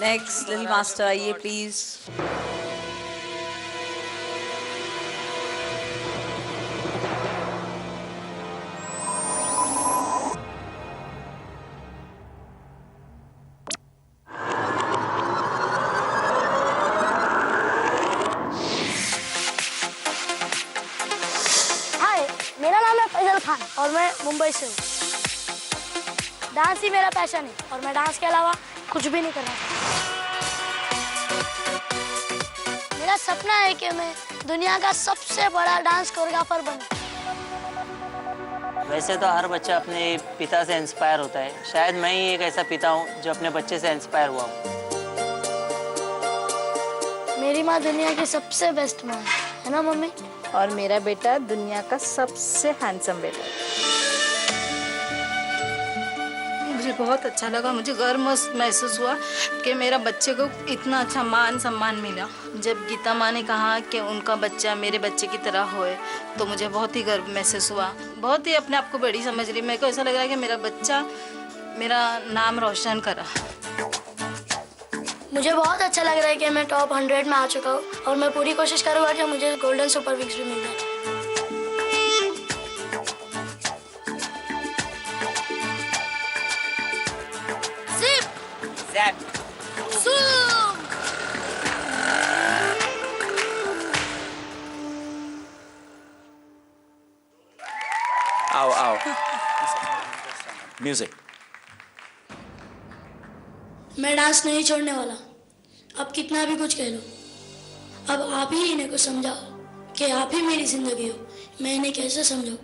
Next little master आइए please. हाय, मेरा नाम है फैजल खान और मैं मुंबई से हूँ। डांस ही मेरा पैशन है और मैं डांस के अलावा कुछ भी नहीं करना चाहता। मेरा सपना है कि मैं दुनिया का सबसे बड़ा डांस कोरियोग्राफर बनूं। वैसे तो हर बच्चा अपने पिता से इंस्पायर होता है। शायद मैं ही एक ऐसा पिता हूँ जो अपने बच्चे से इंस्पायर हुआ हूँ। मेरी माँ दुनिया की सबसे बेस्ट माँ है ना मम्मी? और मेरा बेटा दुनिया का सबसे हैंडसम बेटा। मुझे बहुत अच्छा लगा, मुझे गर्व महसूस हुआ कि मेरा बच्चे को इतना अच्छा मान सम्मान मिला। जब गीता माँ ने कहा कि उनका बच्चा मेरे बच्चे की तरह होए तो मुझे बहुत ही गर्व महसूस हुआ। बहुत ही अपने आप को बड़ी समझ रही। मेरे को ऐसा लग रहा है कि मेरा बच्चा मेरा नाम रोशन करा। मुझे बहुत अच्छा लग रहा है कि मैं टॉप 100 में आ चुका हूँ और मैं पूरी कोशिश करूँगा कि मुझे गोल्डन सुपर विक्स भी मिल जाए। आओ आओ। म्यूजिक। मैं डांस नहीं छोड़ने वाला। अब कितना भी कुछ कह लो, अब आप ही इन्हें को समझाओ कि आप ही मेरी जिंदगी हो। मैं इन्हें कैसे समझाऊं?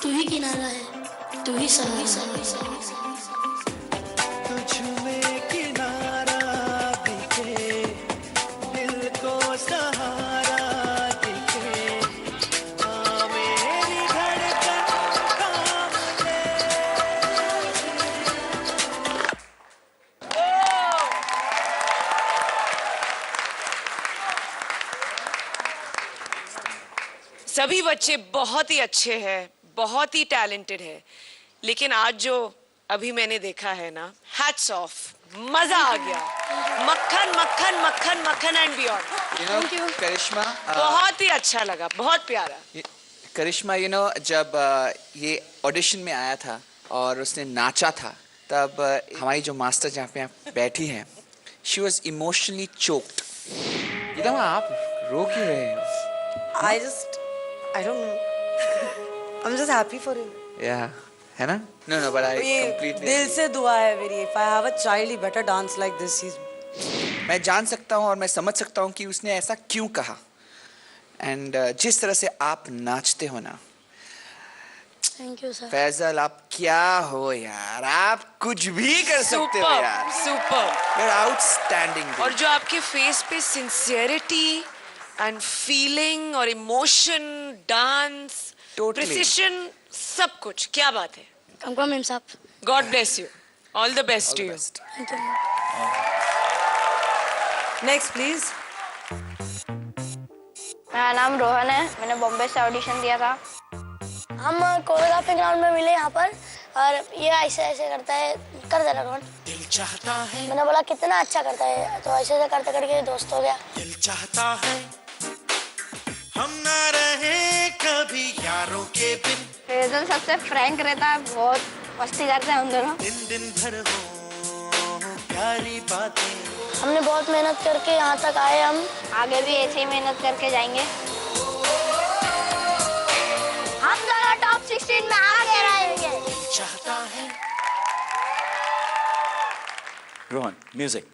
तू ही किनारा है, तू ही सहारा। सभी बच्चे बहुत ही अच्छे हैं, बहुत ही टैलेंटेड है, लेकिन आज जो अभी मैंने देखा है ना, हैट्स ऑफ, मजा आ गया। मक्खन मक्खन मक्खन मक्खन एंड बियॉन्ड। Thank you. करिश्मा, बहुत ही अच्छा लगा, बहुत प्यारा। करिश्मा जब ये ऑडिशन में आया था और उसने नाचा था, तब हमारी जो मास्टर जहाँ पे आप बैठी हैं, शी वॉज इमोशनली चोक्ड। आप रो क्यों रहे हैं? I don't know. I'm just happy for him. Yeah, है ना? No, but I completely. दिल से दुआ है मेरी. If I have a child, he better dance like this. मैं जान सकता हूँ और मैं समझ सकता हूँ कि उसने ऐसा क्यों कहा। And जिस तरह से आप नाचते हो ना, थैंक यू सर। फैजल, आप क्या हो यार, आप कुछ भी कर सकते हो यार। सुपर। You're outstanding. और जो आपके फेस पे सिंसियरिटी एंड फीलिंग और इमोशन, डांस, प्रिसिशन, सब कुछ, क्या बात है। कंकड़ा मैम साहब। God bless you, all the best to you. Thank you. Next please. मेरा नाम रोहन है, मैंने बॉम्बे से ऑडिशन दिया था। हम कोरियोग्राफी ग्राउंड में मिले यहाँ पर और ये ऐसे ऐसे करता है, कर देना रोहन। दिल चाहता है, मैंने बोला कितना अच्छा करता है, तो ऐसे ऐसे करते करके दोस्त हो गया। दिल चाहता है हम ना रहे कभी यारों के बिन। फिर फैजल सबसे फ्रैंक रहता है, बहुत मस्ती करते हैं हम दोनों। दिन दिन भर हो प्यारी बातें। हमने बहुत मेहनत करके यहाँ तक आए, हम आगे भी ऐसे ही मेहनत करके जाएंगे। हम दोनों टॉप 16 में आगे रहेंगे। चाहता है रोहन, म्यूजिक।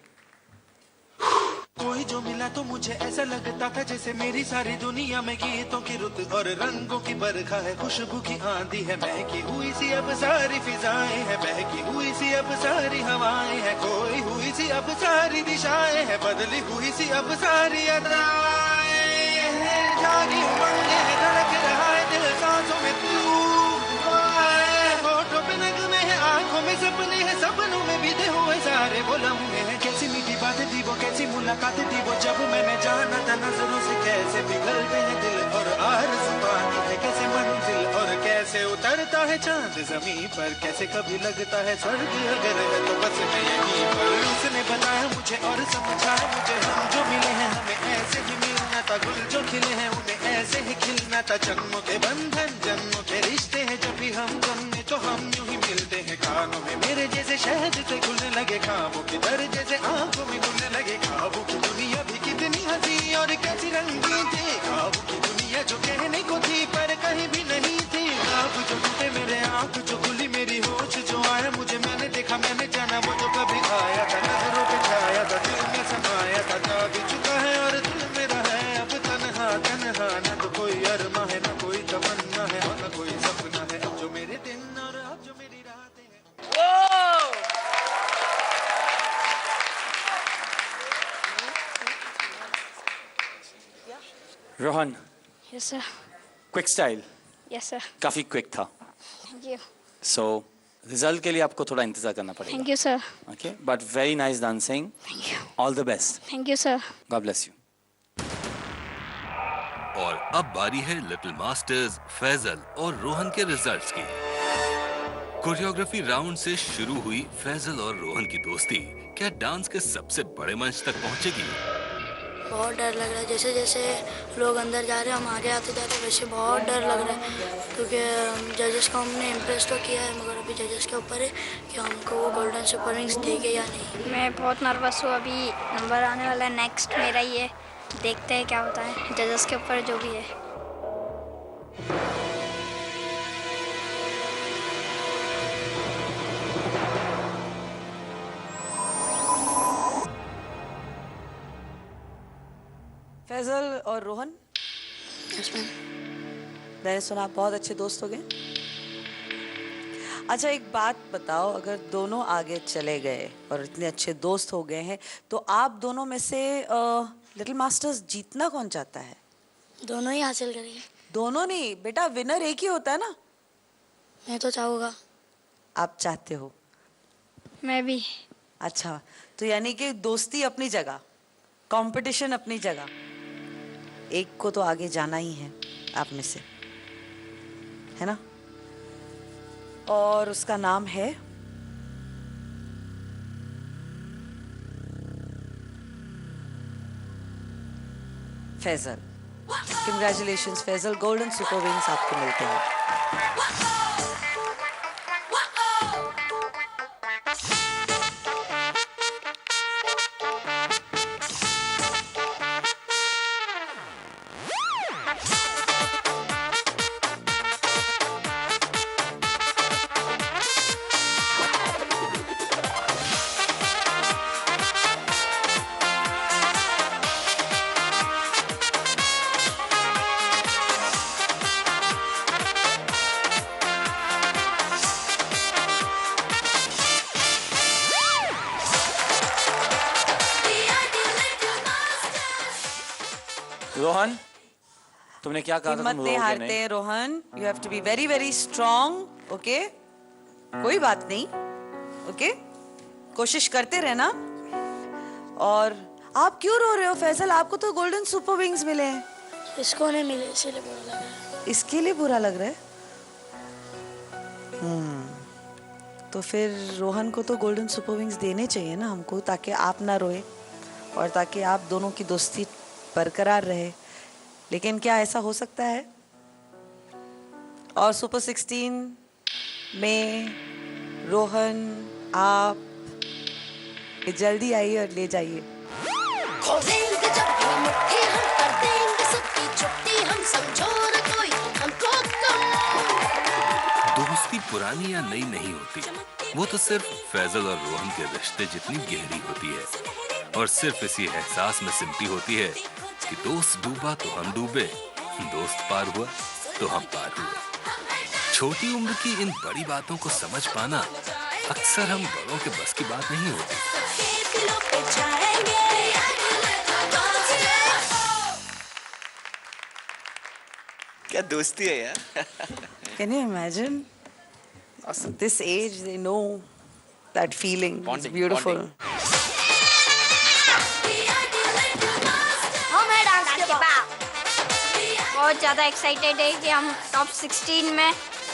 कोई जो मिला तो मुझे ऐसा लगता था जैसे मेरी सारी दुनिया में गीतों की रुत और रंगों की बरखा है, खुशबू की आंधी है, महकी हुई सी अब सारी फिजाएं है, बहकी हुई सी अब सारी हवाएं है, खोई हुई सी अब सारी दिशाएं है, बदली हुई सी अब सारी अदाएं है, जागी उमंग है, धड़क रहा है दिल सांसों में तू, होठों पे नगमे है, आंखों में सपने हैं, सपनों में बीते हुए सारे वो लम्हे हैं। कैसी मीठी बातें थी वो, कैसी मुलाकातें थी वो, जब मैंने जाना था नजरों से कैसे पिघलते हैं दिल और आरज़ू पानी है, कैसे मंजिल और कैसे उतरता है चांद ज़मीं पर, कैसे कभी लगता है स्वर्ग अगर है तो बस मैं यहीं पर। उसने बताया मुझे और समझाया मुझे, हम जो मिले हैं हमें ऐसे ही मिलना था, गुल जो खिले हैं उन्हें ऐसे ही खिलना था, जन्मों के बंधन जन्मों के रिश्ते हैं, जब भी हम जन्मे तो हम यूं ही मिलते हैं, खानों में मेरे जैसे शहद से खुलने लगे, ख्वाबों के दर जैसे आंखों में खुलने लगे, ख्वाबों की दुनिया भी कितनी हंसी और कैसी रंगीन थी, ख्वाबों की दुनिया जो कहने को थी पर कहीं भी नहीं थी, ख्वाब जो टूटे मेरे आंख जो खुली मेरी होश जो आया मुझे, मैंने देखा मैंने जाना वो जो कभी आया था, नजरों पे छाया था, दिल में समाया था, जा भी चुका है और दिल मेरा है अब तन्हा तन्हा, न तो कोई अरमा है न कोई तमन्ना है और न कोई सपना है, अब जो मेरे दिन और अब जो मेरी रातें हैं। Rohan, yes sir. Quick style, yes sir. काफी क्विक था। Thank you. सो रिजल्ट के लिए आपको थोड़ा इंतजार करना पड़ेगा। Thank you sir. Okay, but very nice dancing. Thank you. All the best. Thank you sir. God bless you. और अब बारी है लिटिल मास्टर्स फैजल और रोहन के रिजल्ट्स की। कोरियोग्राफी राउंड से शुरू हुई फैजल और रोहन की दोस्ती क्या डांस के सबसे बड़े मंच तक पहुंचेगी? बहुत डर लग रहा है, जैसे जैसे लोग अंदर जा रहे हैं हम आगे आते जा रहे हैं, वैसे बहुत डर लग रहा है, क्योंकि जजेस को हमने इम्प्रेस तो किया है, मगर अभी जजेस के ऊपर है कि हमको वो गोल्डन सुपर विंग्स देंगे या नहीं। मैं बहुत नर्वस हूँ, अभी नंबर आने वाला है, नेक्स्ट मेरा ही है, देखते हैं क्या होता है, जजेस के ऊपर जो भी है। फैजल और रोहन, मैंने सुना आप बहुत अच्छे दोस्त हो गए। अच्छा एक बात बताओ, अगर दोनों आगे चले गए और इतने अच्छे दोस्त हो गए हैं तो आप दोनों में से लिटिल मास्टर्स जीतना कौन चाहता है? दोनों ही हासिल करेंगे। दोनों नहीं बेटा, विनर एक ही होता है ना। मैं तो चाहूँगा। आप चाहते हो? मैं भी। अच्छा, तो यानी कि दोस्ती अपनी जगह, कंपटीशन अपनी जगह, एक को तो आगे जाना ही है आप में से, है ना? और उसका नाम है Faizal. Congratulations Faizal, golden super wings आपको मिलते हैं। रोहन, तुमने क्या कहा था? हिम्मत तुम नहीं रोगे हारते नहीं? Rohan, you have to be very very strong. Okay, कोई बात नहीं। ओके, कोशिश करते रहना। और आप क्यों रो रहे हो फैजल? आपको तो गोल्डन सुपर विंग्स मिले हैं। इसको नहीं मिले इसीलिए बुरा लग रहा है। इसके लिए बुरा लग रहा है? तो फिर रोहन को तो गोल्डन सुपर विंग्स देने चाहिए ना हमको, ताकि आप ना रोए और ताकि आप दोनों की दोस्ती बरकरार रहे। लेकिन क्या ऐसा हो सकता है? और सुपर 16 में रोहन आप जल्दी आइए और ले जाइए। दोस्ती पुरानी या नई नहीं होती, वो तो सिर्फ फैजल और रोहन के रिश्ते जितनी गहरी होती है और सिर्फ इसी एहसास में सिमटी होती है कि दोस्त डूबा तो हम डूबे, दोस्त पार हुआ तो हम पार हुए। छोटी उम्र की इन बड़ी बातों को समझ पाना अक्सर हम बड़ों के बस की बात नहीं होती। क्या दोस्ती है यार। Can you imagine? Awesome. This age, they know that feeling. It's Bonding, beautiful. bonding. हम हैं डांस के बाद बहुत ज़्यादा एक्साइटेड है कि हम टॉप 16 में,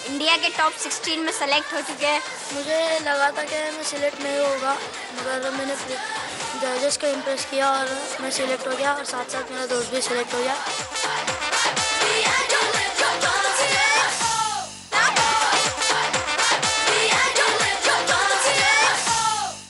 इंडिया के टॉप 16 में सेलेक्ट हो चुके हैं। मुझे लगा था कि मैं सिलेक्ट नहीं होगा, मगर मैंने जजेस को इम्प्रेस किया और मैं सिलेक्ट हो गया और साथ साथ मेरा दोस्त भी सिलेक्ट हो गया।